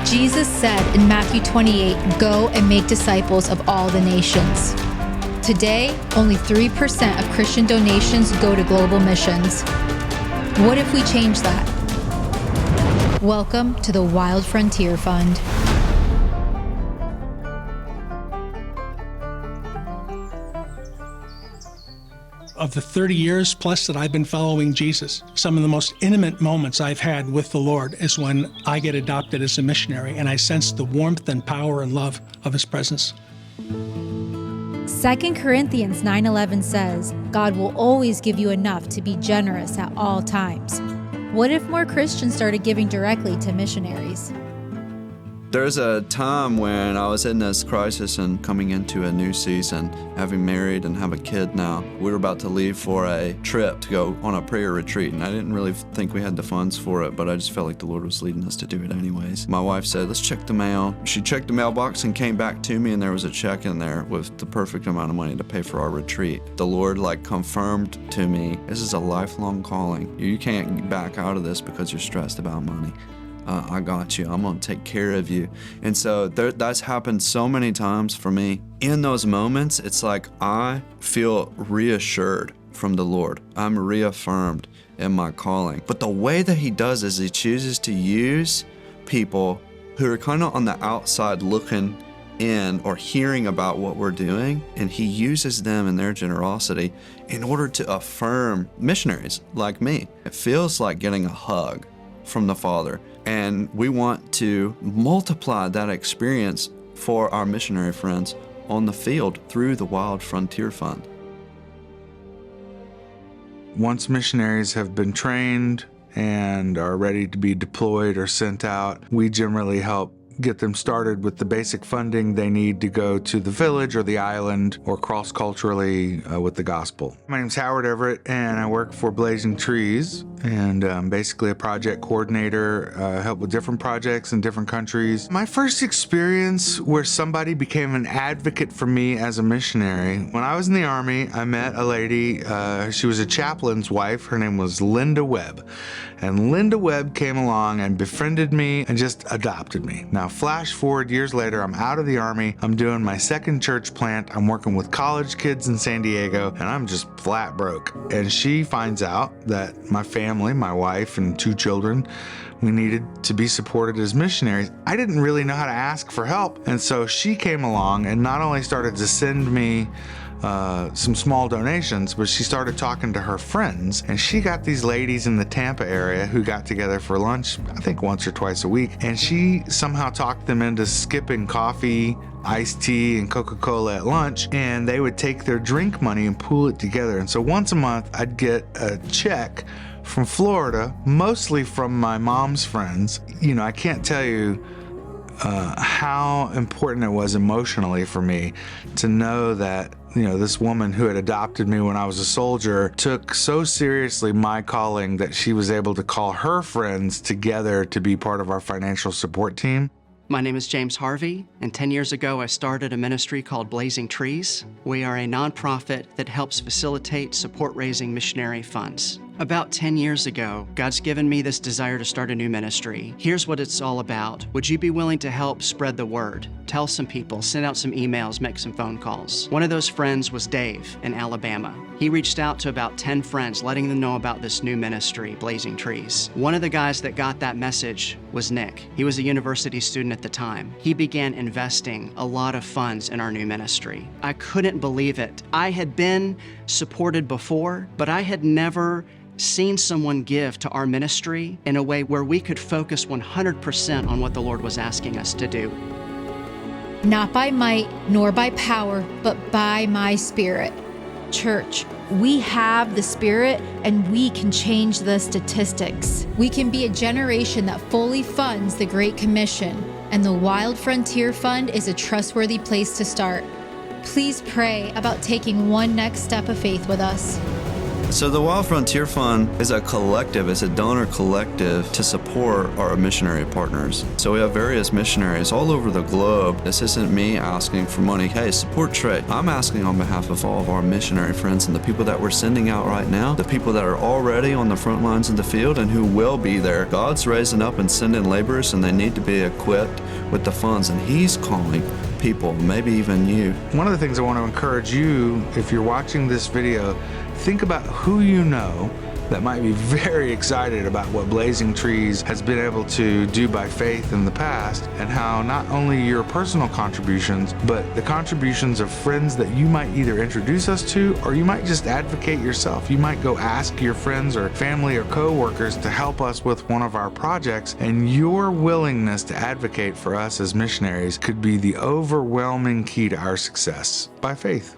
Jesus said in Matthew 28, "Go and make disciples of all the nations." Today, only 3% of Christian donations go to global missions. What if we change that? Welcome to the Wild Frontier Fund. Of the 30 years plus that I've been following Jesus, some of the most intimate moments I've had with the Lord is when I get adopted as a missionary and I sense the warmth and power and love of His presence. 2 Corinthians 9:11 says, "God will always give you enough to be generous at all times." What if more Christians started giving directly to missionaries? There's a time when I was in this crisis and coming into a new season, having married and have a kid now. We were about to leave for a trip to go on a prayer retreat, and I didn't really think we had the funds for it, but I just felt like the Lord was leading us to do it anyways. My wife said, "Let's check the mail." She checked the mailbox and came back to me, and there was a check in there with the perfect amount of money to pay for our retreat. The Lord confirmed to me, this is a lifelong calling. You can't back out of this because you're stressed about money. I got you. I'm going to take care of you. And so that's happened so many times for me. In those moments, it's like I feel reassured from the Lord. I'm reaffirmed in my calling. But the way that He does is He chooses to use people who are kind of on the outside looking in or hearing about what we're doing, and He uses them in their generosity in order to affirm missionaries like me. It feels like getting a hug from the Father. And we want to multiply that experience for our missionary friends on the field through the Wild Frontier Fund. Once missionaries have been trained and are ready to be deployed or sent out, we generally help get them started with the basic funding they need to go to the village or the island or cross-culturally with the gospel. My name's Howard Everett, and I work for Blazing Trees, and I'm basically a project coordinator, help with different projects in different countries. My first experience where somebody became an advocate for me as a missionary, when I was in the Army, I met a lady, she was a chaplain's wife, her name was Linda Webb, and Linda Webb came along and befriended me and just adopted me. Now, flash forward years later, I'm out of the Army, I'm doing my second church plant, I'm working with college kids in San Diego, and I'm just flat broke. And she finds out that my family, my wife and 2 children, we needed to be supported as missionaries. I didn't really know how to ask for help, and so she came along and not only started to send me some small donations, but she started talking to her friends, and she got these ladies in the Tampa area who got together for lunch, I think once or twice a week, and she somehow talked them into skipping coffee, iced tea, and Coca-Cola at lunch, and they would take their drink money and pool it together. And so once a month, I'd get a check from Florida, mostly from my mom's friends. You know, I can't tell you how important it was emotionally for me to know that, you know, this woman who had adopted me when I was a soldier took so seriously my calling that she was able to call her friends together to be part of our financial support team. My name is James Harvey, and 10 years ago I started a ministry called Blazing Trees. We are a nonprofit that helps facilitate support-raising missionary funds. About 10 years ago, God's given me this desire to start a new ministry. Here's what it's all about. Would you be willing to help spread the word? Tell some people, send out some emails, make some phone calls. One of those friends was Dave in Alabama. He reached out to about 10 friends, letting them know about this new ministry, Blazing Trees. One of the guys that got that message was Nick. He was a university student at the time. He began investing a lot of funds in our new ministry. I couldn't believe it. I had been supported before, but I had never seen someone give to our ministry in a way where we could focus 100% on what the Lord was asking us to do. Not by might, nor by power, but by my Spirit. Church, we have the Spirit, and we can change the statistics. We can be a generation that fully funds the Great Commission, and the Wild Frontier Fund is a trustworthy place to start. Please pray about taking one next step of faith with us. So the Wild Frontier Fund is a collective, it's a donor collective to support our missionary partners. So we have various missionaries all over the globe. This isn't me asking for money. Hey, support Trey. I'm asking on behalf of all of our missionary friends and the people that we're sending out right now, the people that are already on the front lines in the field and who will be there. God's raising up and sending laborers, and they need to be equipped with the funds, and He's calling people, maybe even you. One of the things I want to encourage you, if you're watching this video, think about who you know that might be very excited about what Blazing Trees has been able to do by faith in the past, and how not only your personal contributions, but the contributions of friends that you might either introduce us to, or you might just advocate yourself. You might go ask your friends or family or co-workers to help us with one of our projects, and your willingness to advocate for us as missionaries could be the overwhelming key to our success by faith.